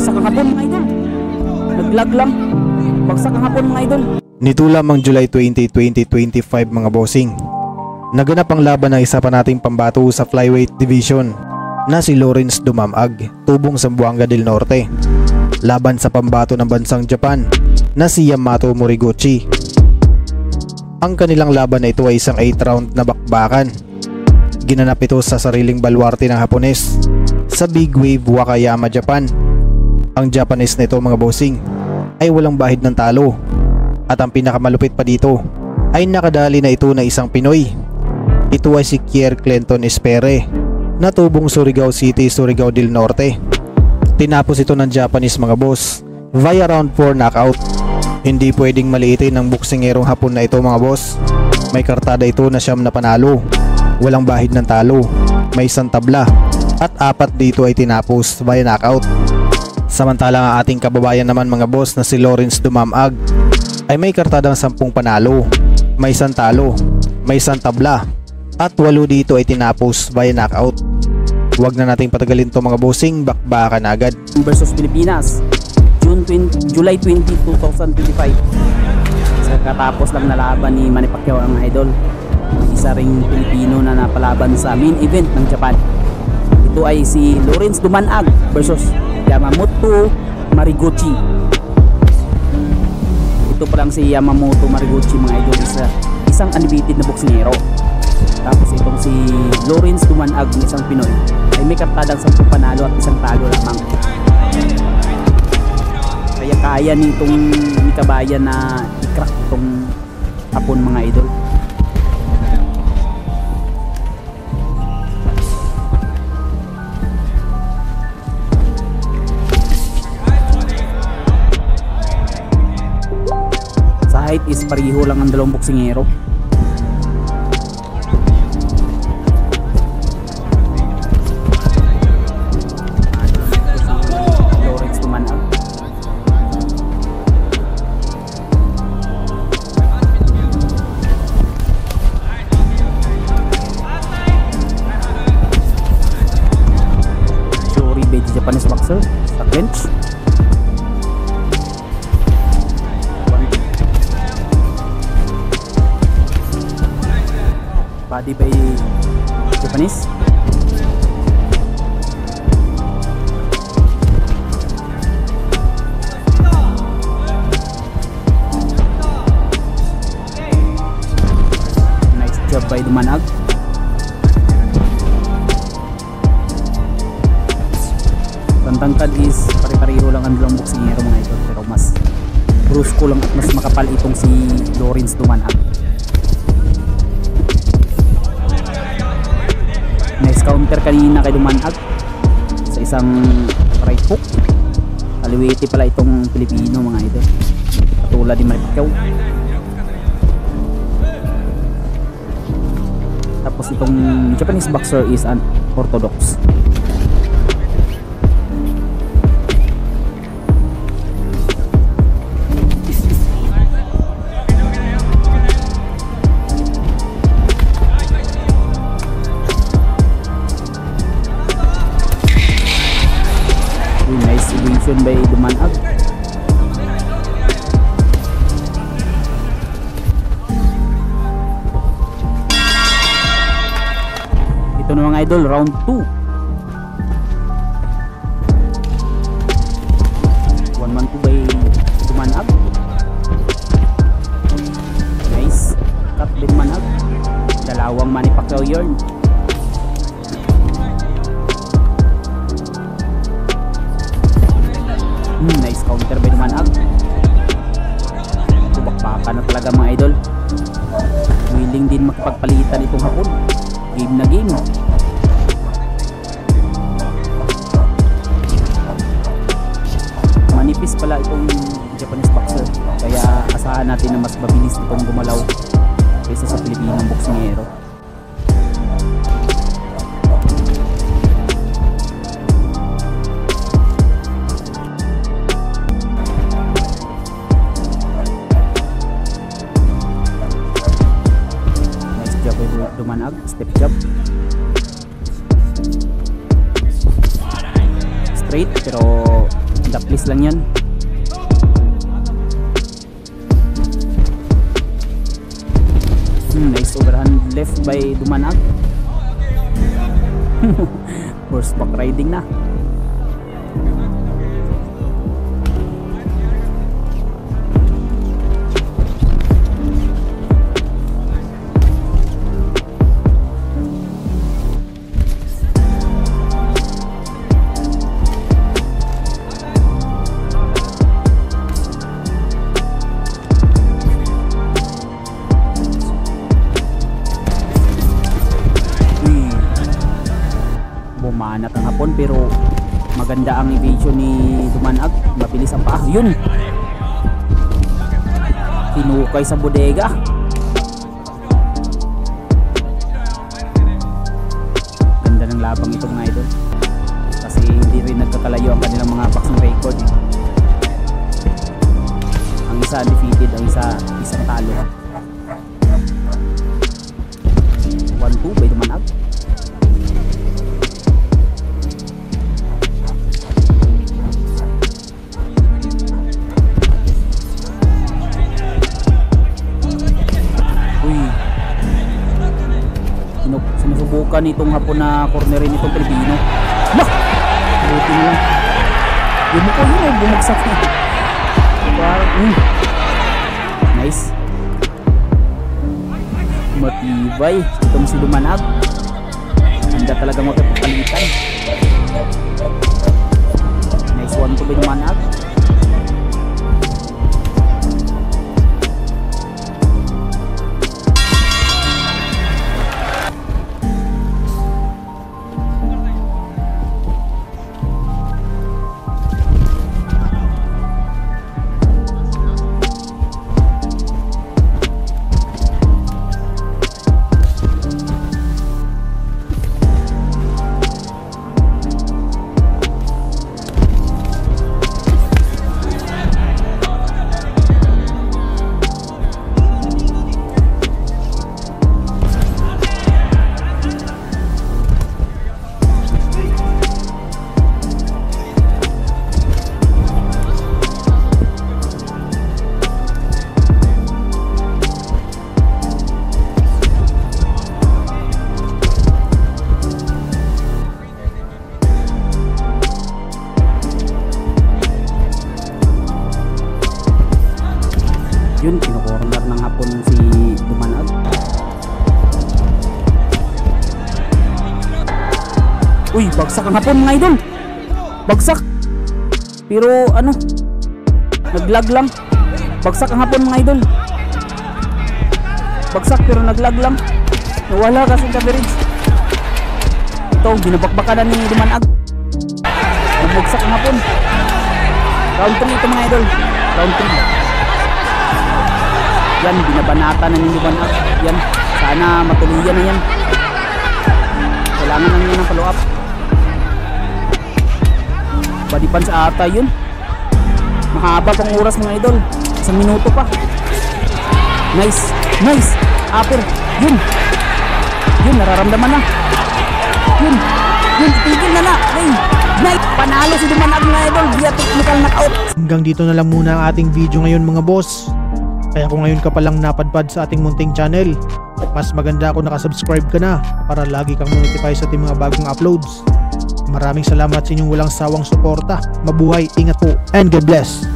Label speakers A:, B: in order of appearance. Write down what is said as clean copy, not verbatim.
A: Bagsak ang hapon mga idol. Naglag lang. Bagsak ang hapon mga idol.
B: Nito lamang July 20, 2025 mga bossing, naganap ang laban ng isa pa nating pambato sa flyweight division na si Lawrence Dumamag, tubong Zamboanga del Norte, laban sa pambato ng bansang Japan na si Yamato Moriguchi. Ang kanilang laban na ito ay isang 8 round na bakbakan. Ginanap ito sa sariling baluarte ng Hapones sa Big Wave, Wakayama, Japan. Ang Japanese na ito mga bossing ay walang bahid ng talo. At ang pinakamalupit pa dito ay nakadali na ito na isang Pinoy. Ito ay si Kier Clinton Espere na tubong Surigao City, Surigao del Norte. Tinapos ito ng Japanese mga boss via round 4 knockout. Hindi pwedeng maliitin ng boksingerong Hapon na ito mga boss. May kartada ito na 9 na panalo, walang bahid ng talo, may isang tabla, at 4 dito ay tinapos via knockout. Samantalang ang ating kababayan naman mga boss na si Lawrence Dumamag ay may kartadang 10 panalo, may isang talo, may isang tabla, at 8 dito ay tinapos via knockout. Huwag na nating patagalin to mga bossing, bakbakan agad.
A: Versus Pilipinas, July 20, 2025. Sa katapos lang na laban ni Manny Pacquiao ang idol, isa ring Pilipino na napalaban sa main event ng Japan. Ito ay si Lawrence Dumamag versus Yamamoto Moriguchi. Ito pa lang si Yamamoto Moriguchi mga idol, isang undefeated na boksingero. Tapos itong si Lawrence Dumamag, isang Pinoy, ay may kartadang 10 panalo at isang talo lamang. Kaya kaya nitong kabayan na i-crack itong Hapon mga idol. Height is pariho lang ang dalawang boksingero. Lawrence Dumamag. Shuri by the Japanese boxer sa clinch. Body by Japanese. Nice job by Dumamag. Pantangkad is pare-pareho lang ang dalawang boksingero mga ito, pero mas brusko lang at mas makapal itong si Lawrence Dumamag. Nice counter kanina kay Dumamag sa isang right hook. Kaliwiti pala itong Pilipino mga idol, katulad ni Manny Pacquiao. Tapos itong Japanese boxer is an orthodox. Nice evasion by Dumamag. Ito na mga idol, round 2. 1-1-2 by Dumamag. Nice cut by Dumamag. Dalawang Manny Pacquiao yun. Nice counter by Dumamag. Tubak-baka na talaga mga idol. Willing din makipagpalitan itong Hapon. Game na game. Manipis pala itong Japanese boxer, kaya asahan natin na mas mabilis itong gumalaw kaysa sa Pilipinong boksingero. Dumamag, step jab. Straight pero Daplis lang yan. Nice overhand left by Dumanag. Horseback riding na. Bumanat ang hapon pero maganda ang evasion ni Dumanag. Mabilis ang paa. Yun, hinukay sa bodega. Ganda ng labang ito mga idol, kasi hindi rin nagkakalayo ang kanilang mga boxing record eh. Ang isa undefeated, ang isa isang talo. 1-2 by Dumanag. Sinusubukan itong hapon na cornerin itong Pilipino. Bah! Buti na lang. Yung mukha yun ay bumagsak na. Nice. Matibay itong si Dumanag. Handa talaga makapagpalitan. Nice one to by Dumanag. Yun, kino-corner ng hapon si Dumanag. Uy, bagsak ang hapon mga idol. Bagsak. Pero ano, naglag lang. Bagsak ang hapon mga idol. Bagsak pero naglag lang. Nawala kasi coverage. Ito, binabakbakan na ni Dumanag. Nagbagsak ang hapon. Round 3 ito mga idol. Round 3. Yan, binabanata na ni Dumanag. Yan, sana matuluyan na yan. Kailangan lang yan ng follow up. Body punch ata yun. Mahaba pang oras mga idol. 1 minuto pa. Nice, nice. Upper, yun. Yun, nararamdaman na. Yun, tigil na na. Nice, panalo si Dumanag mga idol via technical knockout.
B: Hanggang dito na lang muna ang ating video ngayon mga boss. Kaya kung ngayon ka palang napadpad sa ating munting channel, mas maganda kung nakasubscribe ka na para lagi kang notify sa ating mga bagong uploads. Maraming salamat sa inyong walang sawang suporta. Mabuhay, ingat po, and God bless!